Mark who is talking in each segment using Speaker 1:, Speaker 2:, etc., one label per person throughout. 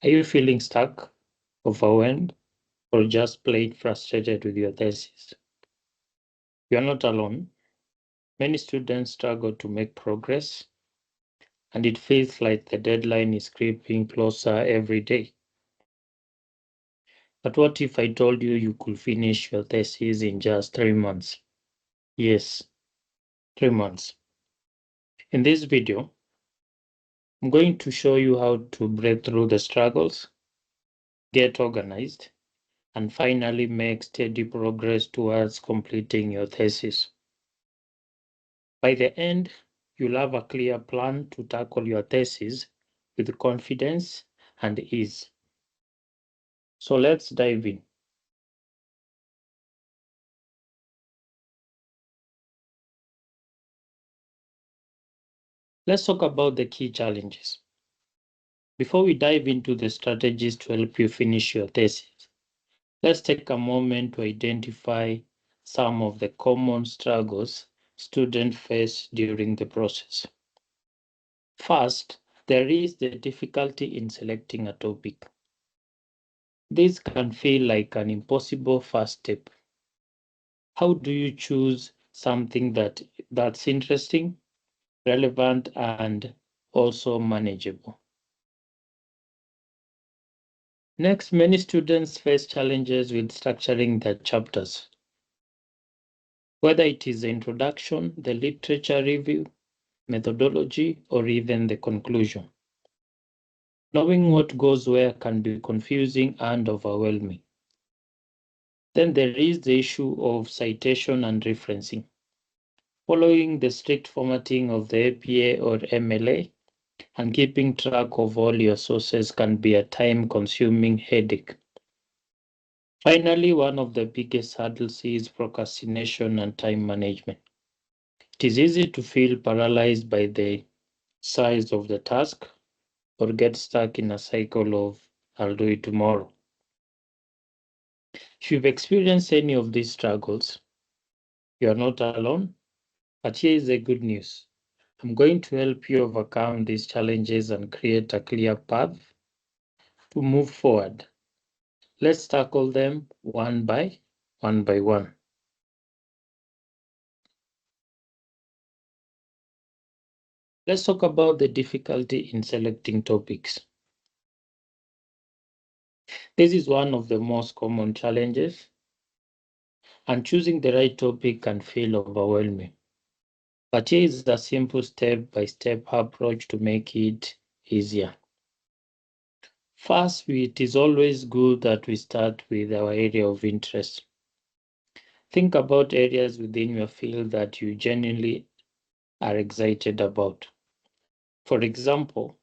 Speaker 1: Are you feeling stuck, overwhelmed, or just plain frustrated with your thesis? You are not alone. Many students struggle to make progress, and it feels like the deadline is creeping closer every day. But what if I told you you could finish your thesis in just 3 months? Yes, 3 months. In this video, I'm going to show you how to break through the struggles, get organized, and finally make steady progress towards completing your thesis. By the end, you'll have a clear plan to tackle your thesis with confidence and ease. So let's dive in. Let's talk about the key challenges. Before we dive into the strategies to help you finish your thesis, let's take a moment to identify some of the common struggles students face during the process. First, there is the difficulty in selecting a topic. This can feel like an impossible first step. How do you choose something that's interesting, relevant, and also manageable? Next, many students face challenges with structuring their chapters. Whether it is the introduction, the literature review, methodology, or even the conclusion. Knowing what goes where can be confusing and overwhelming. Then there is the issue of citation and referencing. Following the strict formatting of the APA or MLA and keeping track of all your sources can be a time-consuming headache. Finally, one of the biggest hurdles is procrastination and time management. It is easy to feel paralyzed by the size of the task or get stuck in a cycle of I'll do it tomorrow. If you've experienced any of these struggles, you are not alone. But here is the good news. I'm going to help you overcome these challenges and create a clear path to move forward. Let's tackle them one by one. Let's talk about the difficulty in selecting topics. This is one of the most common challenges, and choosing the right topic can feel overwhelming. But here is a simple step-by-step approach to make it easier. First, it is always good that we start with our area of interest. Think about areas within your field that you genuinely are excited about. For example,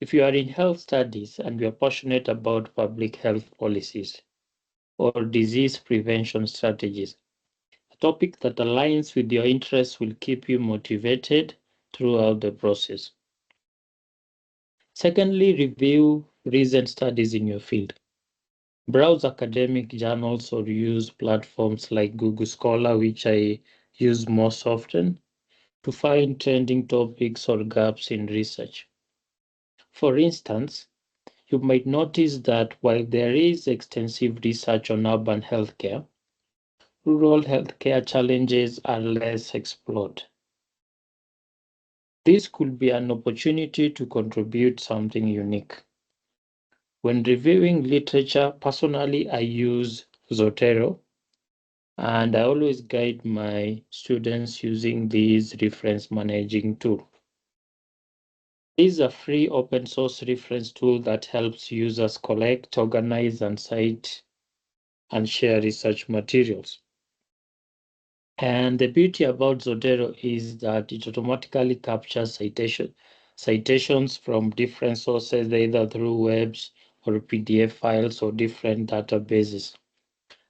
Speaker 1: if you are in health studies and you are passionate about public health policies or disease prevention strategies, a topic that aligns with your interests will keep you motivated throughout the process. Secondly, review recent studies in your field. Browse academic journals or use platforms like Google Scholar, which I use most often, to find trending topics or gaps in research. For instance, you might notice that while there is extensive research on urban healthcare, rural healthcare challenges are less explored. This could be an opportunity to contribute something unique. When reviewing literature, personally, I use Zotero, and I always guide my students using this reference managing tool. This is a free open source reference tool that helps users collect, organize, and cite and share research materials. And the beauty about Zotero is that it automatically captures citations from different sources, either through webs or PDF files or different databases.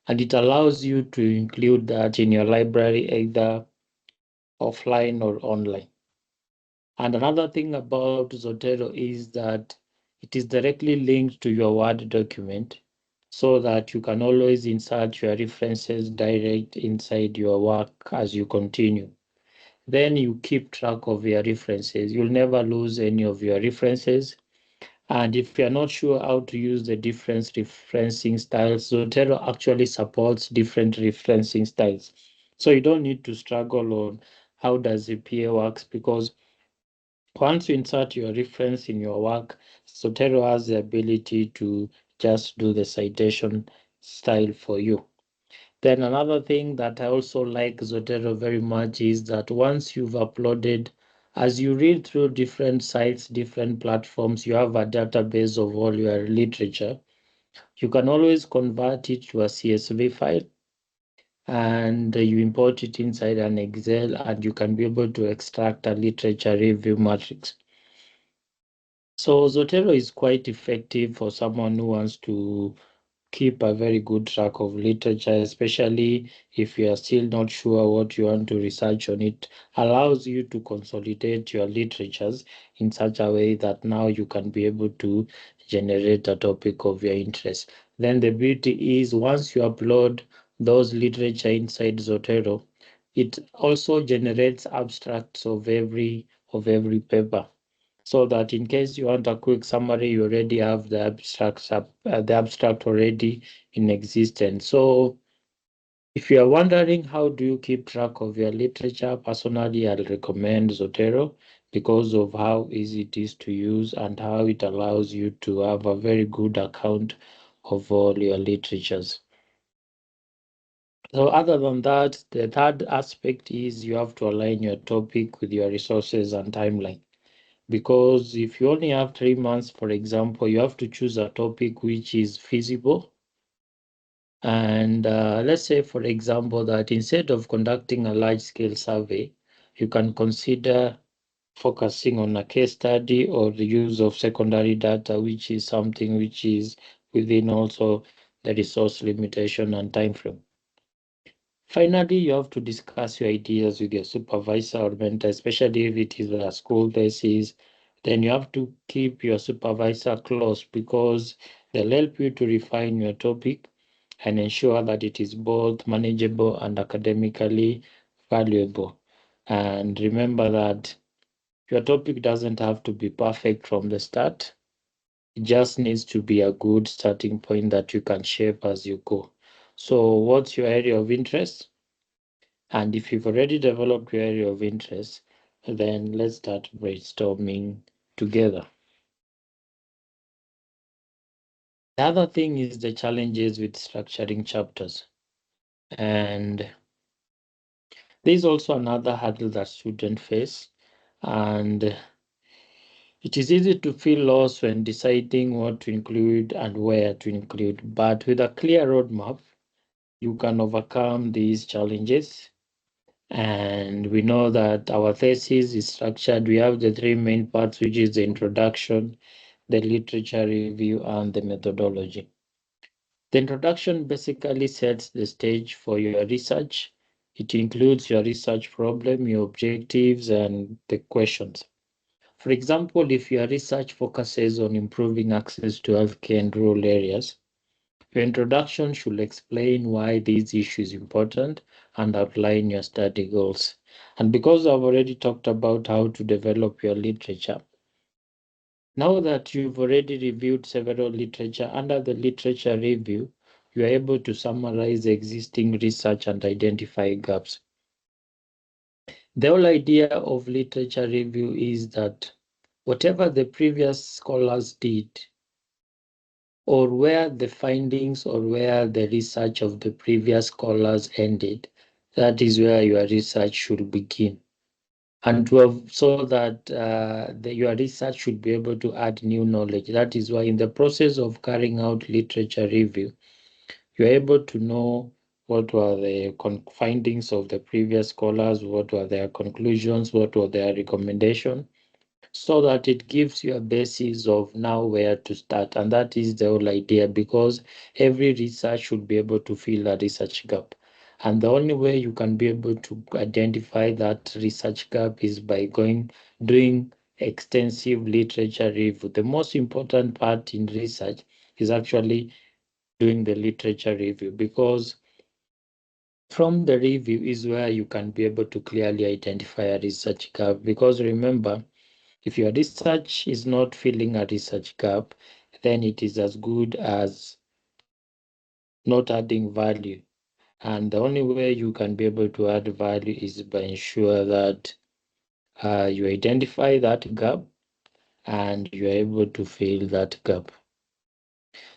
Speaker 1: And it allows you to include that in your library, either offline or online. And another thing about Zotero is that it is directly linked to your Word document so that you can always insert your references direct inside your work as you continue. Then you keep track of your references. You'll never lose any of your references, And if you're not sure how to use the different referencing styles, Zotero actually supports different referencing styles. So you don't need to struggle on how does ZPA works, because once you insert your reference in your work, Zotero has the ability to just do the citation style for you. Then another thing that I also like Zotero very much is that once you've uploaded, as you read through different sites, different platforms, you have a database of all your literature. You can always convert it to a CSV file, and you import it inside an Excel, and you can be able to extract a literature review matrix. So Zotero is quite effective for someone who wants to keep a very good track of literature, especially if you are still not sure what you want to research on. It allows you to consolidate your literatures in such a way that now you can be able to generate a topic of your interest. Then the beauty is once you upload those literature inside Zotero, it also generates abstracts of every paper, so that in case you want a quick summary, you already have the abstract already in existence. So if you are wondering how do you keep track of your literature, personally, I'll recommend Zotero because of how easy it is to use and how it allows you to have a very good account of all your literatures. So other than that, the third aspect is you have to align your topic with your resources and timeline. Because if you only have 3 months, for example, you have to choose a topic which is feasible. And let's say, for example, that instead of conducting a large scale survey, you can consider focusing on a case study or the use of secondary data, which is something which is within also the resource limitation and time frame. Finally, you have to discuss your ideas with your supervisor or mentor, especially if it is a school thesis. Then you have to keep your supervisor close because they'll help you to refine your topic and ensure that it is both manageable and academically valuable. And remember that your topic doesn't have to be perfect from the start. It just needs to be a good starting point that you can shape as you go. So, what's your area of interest? And if you've already developed your area of interest, then let's start brainstorming together. The other thing is the challenges with structuring chapters. And there's also another hurdle that students face. And it is easy to feel lost when deciding what to include and where to include. But with a clear roadmap, you can overcome these challenges. And we know that our thesis is structured. We have the three main parts, which is the introduction, the literature review, and the methodology. The introduction basically sets the stage for your research. It includes your research problem, your objectives, and the questions. For example, if your research focuses on improving access to healthcare in rural areas, your introduction should explain why this issue is important and outline your study goals. And because I've already talked about how to develop your literature, now that you've already reviewed several literature, under the literature review, you are able to summarize existing research and identify gaps. The whole idea of literature review is that whatever the previous scholars did, or where the findings or where the research of the previous scholars ended, that is where your research should begin. And to have, so that your research should be able to add new knowledge. That is why in the process of carrying out literature review, you're able to know what were the findings of the previous scholars, what were their conclusions, what were their recommendations, so that it gives you a basis of now where to start. And that is the whole idea, because every research should be able to fill a research gap. And the only way you can be able to identify that research gap is by doing extensive literature review. The most important part in research is actually doing the literature review, because from the review is where you can be able to clearly identify a research gap. Because remember, If your research is not filling a research gap, then it is as good as not adding value. And the only way you can be able to add value is by ensure that you identify that gap and you are able to fill that gap.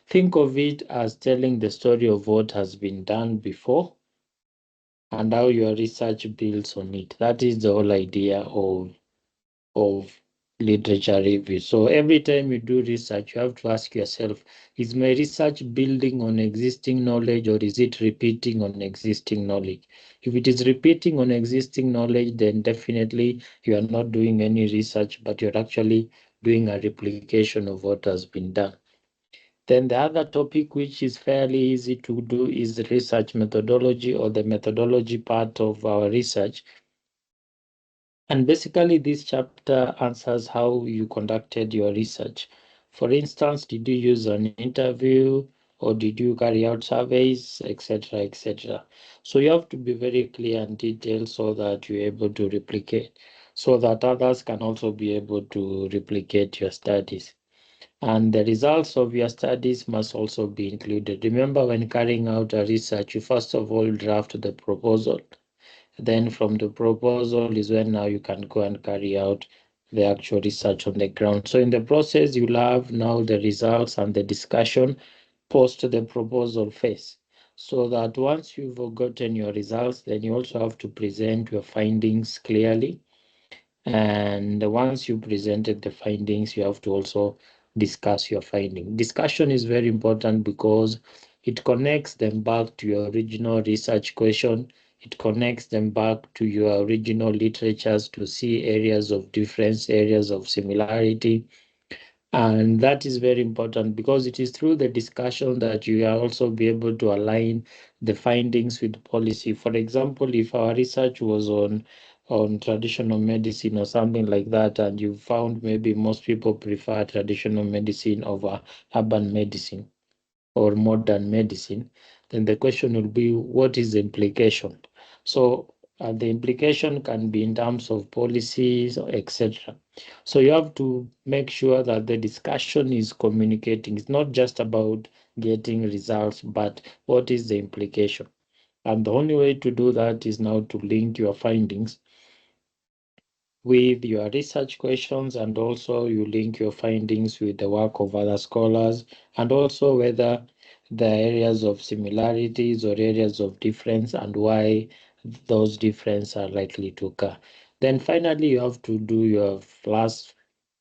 Speaker 1: Think of it as telling the story of what has been done before and how your research builds on it. That is the whole idea of literature review. So every time you do research, you have to ask yourself, is my research building on existing knowledge or is it repeating on existing knowledge? If it is repeating on existing knowledge, then definitely you are not doing any research, but you're actually doing a replication of what has been done. Then the other topic, which is fairly easy to do, is research methodology or the methodology part of our research. And basically, this chapter answers how you conducted your research. For instance, did you use an interview or did you carry out surveys, etc., etc. So you have to be very clear and detailed so that you're able to replicate, so that others can also be able to replicate your studies. And the results of your studies must also be included. Remember, when carrying out a research, you first of all draft the proposal. Then from the proposal is when now you can go and carry out the actual research on the ground. So in the process, you'll have now the results and the discussion post the proposal phase. So that once you've gotten your results, then you also have to present your findings clearly. And once you presented the findings, you have to also discuss your finding. Discussion is very important because it connects them back to your original research question. It connects them back to your original literatures to see areas of difference, areas of similarity. And that is very important because it is through the discussion that you will also be able to align the findings with policy. For example, if our research was on traditional medicine or something like that, and you found maybe most people prefer traditional medicine over urban medicine or modern medicine, then the question will be, what is the implication? So the implication can be in terms of policies, etc. So you have to make sure that the discussion is communicating. It's not just about getting results, but what is the implication? And the only way to do that is now to link your findings with your research questions, and also you link your findings with the work of other scholars, and also whether the areas of similarities or areas of difference and why those differences are likely to occur. Then finally, you have to do your last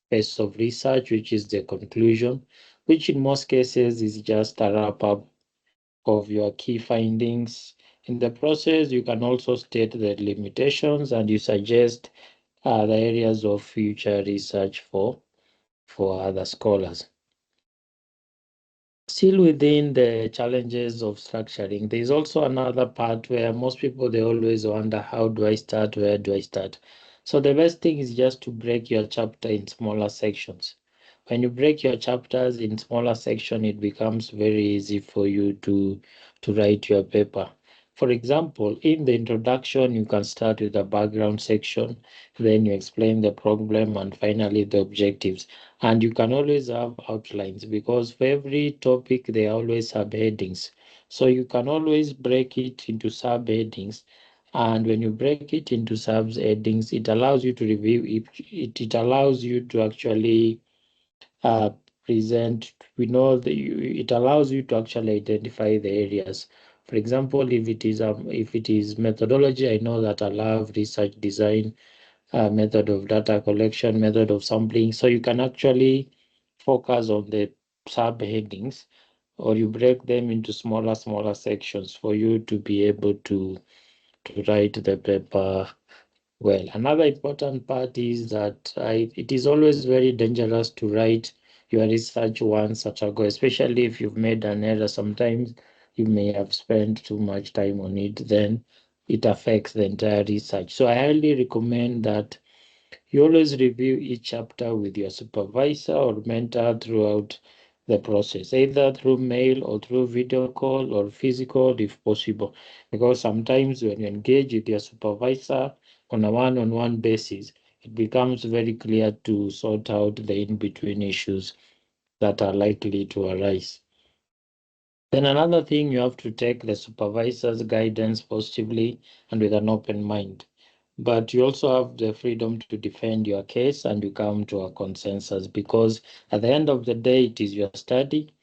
Speaker 1: phase of research, which is the conclusion, which in most cases is just a wrap up of your key findings. In the process, you can also state the limitations and you suggest the areas of future research for other scholars. Still within the challenges of structuring, there is also another part where most people, they always wonder, how do I start? Where do I start? So the best thing is just to break your chapter in smaller sections. When you break your chapters in smaller section, it becomes very easy for you to write your paper. For example, in the introduction, you can start with the background section, then you explain the problem, and finally the objectives. And you can always have outlines because for every topic, there are always subheadings. So you can always break it into subheadings. And when you break it into subheadings, it allows you to review it allows you to actually uh, present. We know that it allows you to actually identify the areas. For example, if it is methodology, I know that I love research design, method of data collection, method of sampling. So you can actually focus on the subheadings, or you break them into smaller sections for you to be able to write the paper well. Another important part is that it is always very dangerous to write your research once at a go, especially if you've made an error. Sometimes you may have spent too much time on it, then it affects the entire research. So I highly recommend that you always review each chapter with your supervisor or mentor throughout the process, either through mail or through video call or physical if possible. Because sometimes when you engage with your supervisor on a one-on-one basis, it becomes very clear to sort out the in-between issues that are likely to arise. Then another thing, you have to take the supervisor's guidance positively and with an open mind. But you also have the freedom to defend your case and you come to a consensus, because at the end of the day, it is your study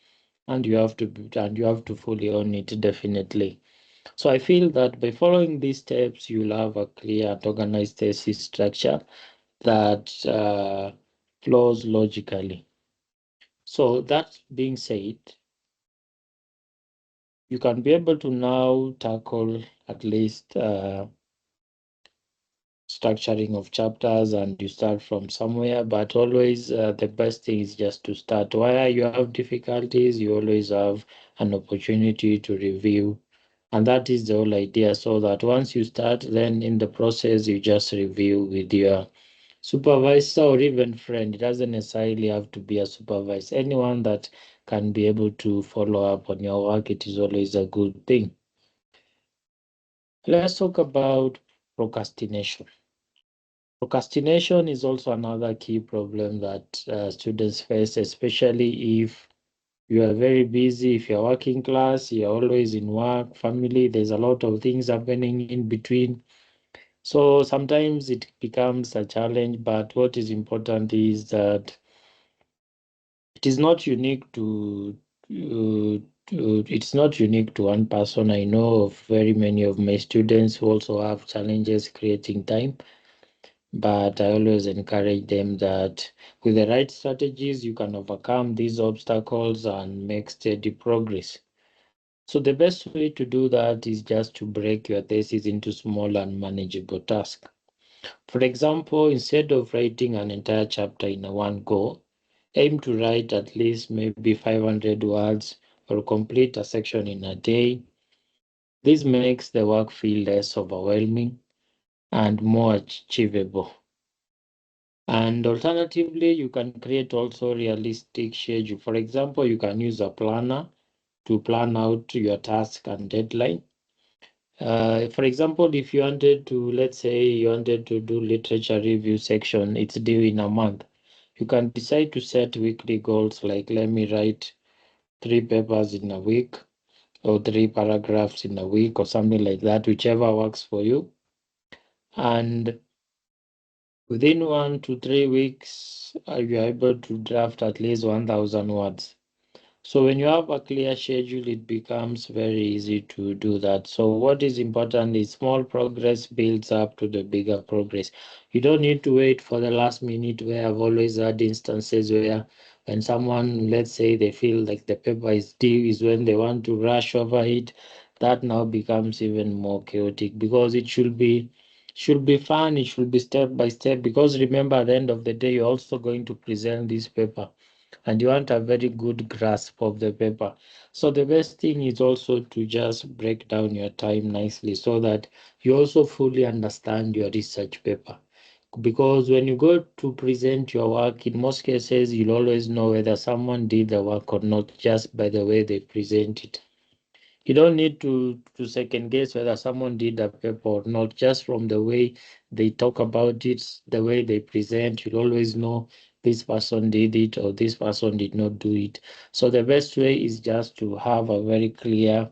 Speaker 1: and you have to fully own it, definitely. So I feel that by following these steps, you'll have a clear and organized thesis structure that flows logically. So that being said, you can be able to now tackle at least structuring of chapters, and you start from somewhere, but always the best thing is just to start. Where you have difficulties, you always have an opportunity to review, and that is the whole idea, so that once you start, then in the process you just review with your supervisor or even friend. It doesn't necessarily have to be a supervisor. Anyone that can be able to follow up on your work, it is always a good thing. Let's talk about procrastination. Procrastination is also another key problem that students face, especially if you are very busy, if you're working class, you're always in work, family, there's a lot of things happening in between. So sometimes it becomes a challenge, but what is important is that it is not unique it's not unique to one person. I know of very many of my students who also have challenges creating time, but I always encourage them that with the right strategies, you can overcome these obstacles and make steady progress. So the best way to do that is just to break your thesis into small and manageable tasks. For example, instead of writing an entire chapter in one go, aim to write at least maybe 500 words or complete a section in a day. This makes the work feel less overwhelming and more achievable. And alternatively, you can create also realistic schedule. For example, you can use a planner to plan out your task and deadline. For example, if you wanted to, let's say you wanted to do literature review section, it's due in a month. You can decide to set weekly goals like, let me write 3 papers in a week or 3 paragraphs in a week or something like that, whichever works for you. And within 1 to 3 weeks, you are able to draft at least 1,000 words. So when you have a clear schedule, it becomes very easy to do that. So what is important is small progress builds up to the bigger progress. You don't need to wait for the last minute, where I've always had instances where when someone, let's say they feel like the paper is due, is when they want to rush over it. That now becomes even more chaotic, because it should be fun, it should be step by step, because remember, at the end of the day, you're also going to present this paper and you want a very good grasp of the paper. So the best thing is also to just break down your time nicely, so that you also fully understand your research paper. Because when you go to present your work, in most cases, you'll always know whether someone did the work or not just by the way they present it. You don't need to second guess whether someone did a paper or not, just from the way they talk about it, the way they present. You'll always know this person did it or this person did not do it. So the best way is just to have a very clear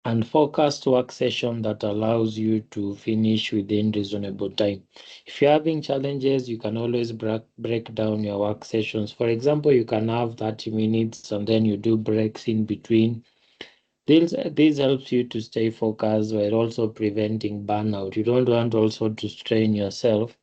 Speaker 1: and focused work session that allows you to finish within reasonable time. If you're having challenges, you can always break down your work sessions. For example, you can have 30 minutes and then you do breaks in between. This helps you to stay focused while also preventing burnout. You don't want also to strain yourself.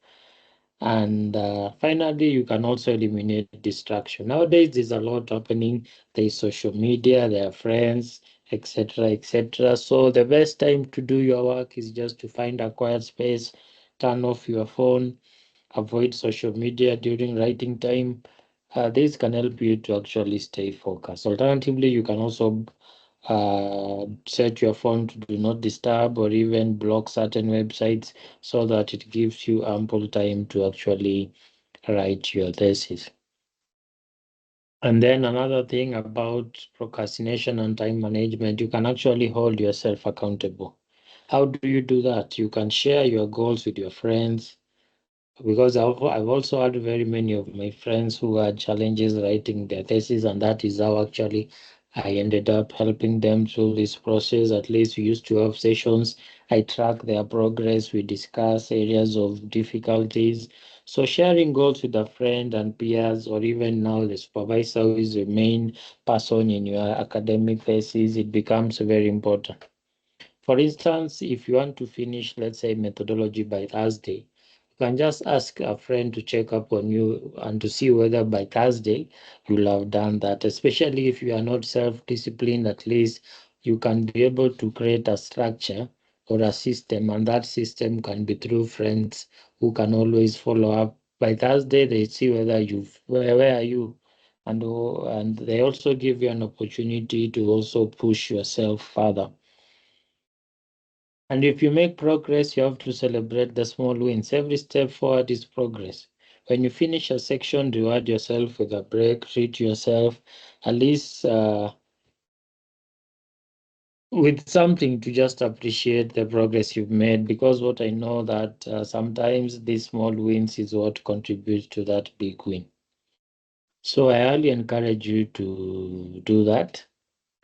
Speaker 1: And finally, you can also eliminate distraction. Nowadays, there's a lot happening. There's social media, there are friends, etc., etc. So the best time to do your work is just to find a quiet space, turn off your phone, avoid social media during writing time. This can help you to actually stay focused. Alternatively, you can also set your phone to do not disturb or even block certain websites, so that it gives you ample time to actually write your thesis. And then another thing about procrastination and time management, you can actually hold yourself accountable. How do you do that? You can share your goals with your friends, because I've also had very many of my friends who had challenges writing their thesis, and that is how actually I ended up helping them through this process. At least we used to have sessions. I track their progress. We discuss areas of difficulties. So sharing goals with a friend and peers, or even now the supervisor who is the main person in your academic thesis, it becomes very important. For instance, if you want to finish, let's say, methodology by Thursday, you can just ask a friend to check up on you and to see whether by Thursday you'll have done that. Especially if you are not self-disciplined, at least you can be able to create a structure or a system, and that system can be through friends who can always follow up. By Thursday, they see whether where are you, and they also give you an opportunity to also push yourself further. And if you make progress, you have to celebrate the small wins. Every step forward is progress. When you finish a section, reward yourself with a break, treat yourself at least with something to just appreciate the progress you've made. Because what I know that sometimes these small wins is what contributes to that big win. So I highly encourage you to do that.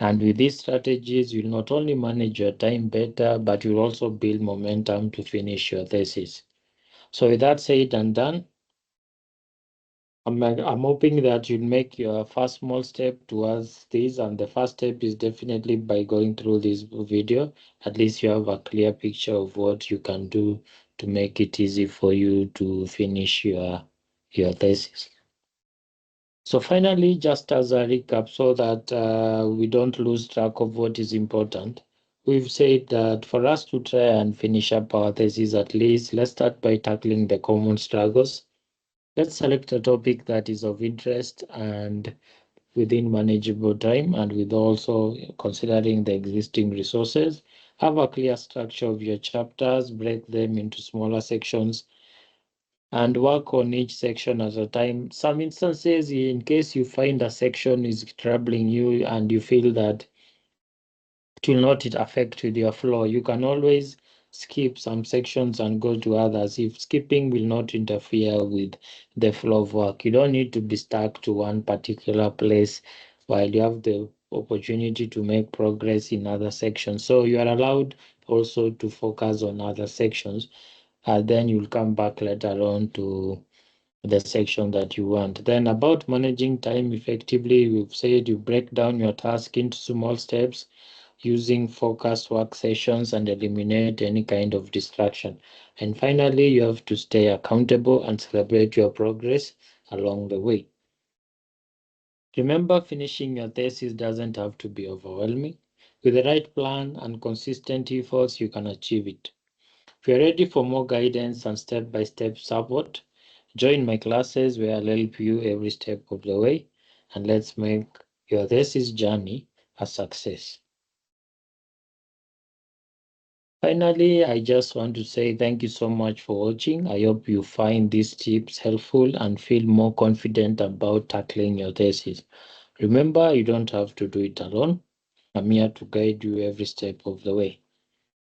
Speaker 1: And with these strategies, you'll not only manage your time better, but you'll also build momentum to finish your thesis. So with that said and done, I'm hoping that you'll make your first small step towards this. And the first step is definitely by going through this video. At least you have a clear picture of what you can do to make it easy for you to finish your thesis. So finally, just as a recap, so that we don't lose track of what is important, we've said that for us to try and finish up our thesis, at least let's start by tackling the common struggles. Let's select a topic that is of interest and within manageable time, and with also considering the existing resources. Have a clear structure of your chapters, break them into smaller sections, and work on each section at a time. Some instances, in case you find a section is troubling you and you feel that it will not affect with your flow, you can always skip some sections and go to others. If skipping will not interfere with the flow of work, you don't need to be stuck to one particular place while you have the opportunity to make progress in other sections. So you are allowed also to focus on other sections, and then you'll come back later on to the section that you want. Then about managing time effectively, we've said you break down your task into small steps using focused work sessions and eliminate any kind of distraction. And finally, you have to stay accountable and celebrate your progress along the way. Remember, finishing your thesis doesn't have to be overwhelming. With the right plan and consistent efforts, you can achieve it. If you're ready for more guidance and step-by-step support, join my classes where I'll help you every step of the way, and let's make your thesis journey a success. Finally, I just want to say thank you so much for watching. I hope you find these tips helpful and feel more confident about tackling your thesis. Remember, you don't have to do it alone. I'm here to guide you every step of the way.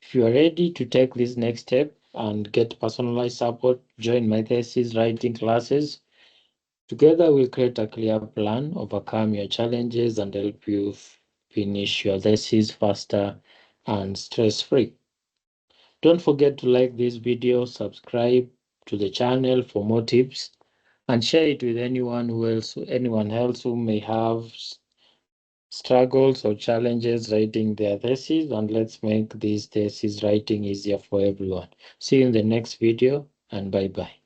Speaker 1: If you are ready to take this next step and get personalized support, join my thesis writing classes. Together, we'll create a clear plan, overcome your challenges, and help you finish your thesis faster and stress-free. Don't forget to like this video, subscribe to the channel for more tips, and share it with anyone else who may have struggles or challenges writing their thesis, and let's make this thesis writing easier for everyone. See you in the next video, and bye bye.